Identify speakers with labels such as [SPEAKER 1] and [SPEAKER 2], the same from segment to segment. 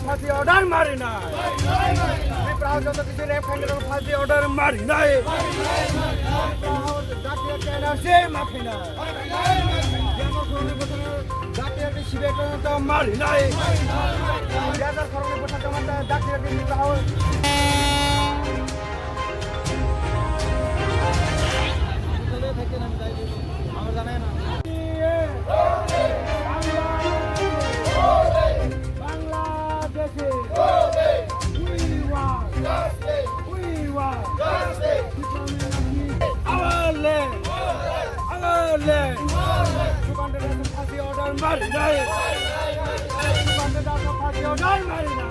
[SPEAKER 1] ফাঁসি অর্ডার মারি না যত কিছু রেপ খান্ডের ফাঁসি অর্ডার মারি নাই মাফি না জাতীয় শিবির মারি নাই আমার জানাই না ফাঁসি অর্ডার মারি নাই ফাঁসি অর্ডার মারি না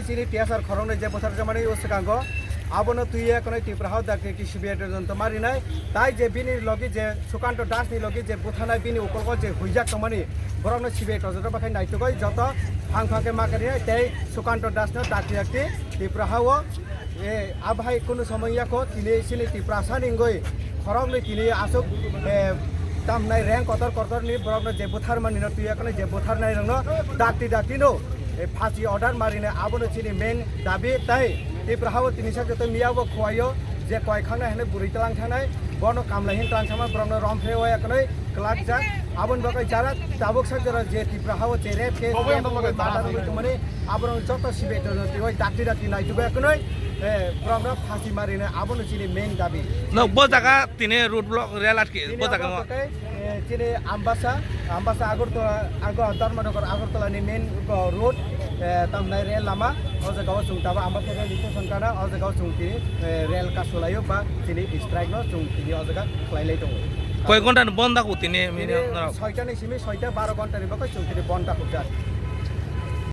[SPEAKER 1] Sini tiasar khorong na je bosar jamani usakango abono tuye kono tiprahau dakhe ki shibiater jonto mari nai tai je bini logi je sukanto das ni logi je buthana bini ukolgo je huijak tomani borokno shibiater jonto bakai naitugoi joto phangphake makari tei sukanto das no dakhyakti tiprahau e abhai kono samoyako tini sini tiprasani ngoi khorong ni tini asuk tamnai rank kotor ni borokno je buthar mani no tuye kono je buthar nai rongno dakti no ফাঁসি order মারিনে আবনো চিনি main দাবি তাই ত্রিপুরাহাও তিনিশা যত মিয়াবো খোয়াইও যে কয়খানা হেনে বুড়ি তালাং থানাই বনো কামলাহিন ট্রান্সফার ব্রহ্ম রমফে ওয়াকनै ক্লাক যা আবন বাকাই যারা তাবুক সাজরা যে ত্রিপুরাহাও চেরে কে বাটার মানে আবনো যত সিবে ততি ওই ডাক্তি নাইতুবাকनै ব্রহ্ম ফাঁসি মারিনে আবনো চিনি মেন দাবি
[SPEAKER 2] নব্বো জায়গা তিনি রুট ব্লক রেল আটকে জায়গা
[SPEAKER 1] চিনি আমবাসা ধর্মনগর আগরতলানি main road tamnai rel lama o jagao chungtaba amba theke station kana o jagao chungti rel ka solayo ba tini strike no chungti o jaga khlailai dong
[SPEAKER 2] কয় ঘন্টা বন্ধ থাকো তিনি
[SPEAKER 1] 6টা ni simi 6টা 12 ঘন্টা ni ba ko chungti বন্ধ থাকো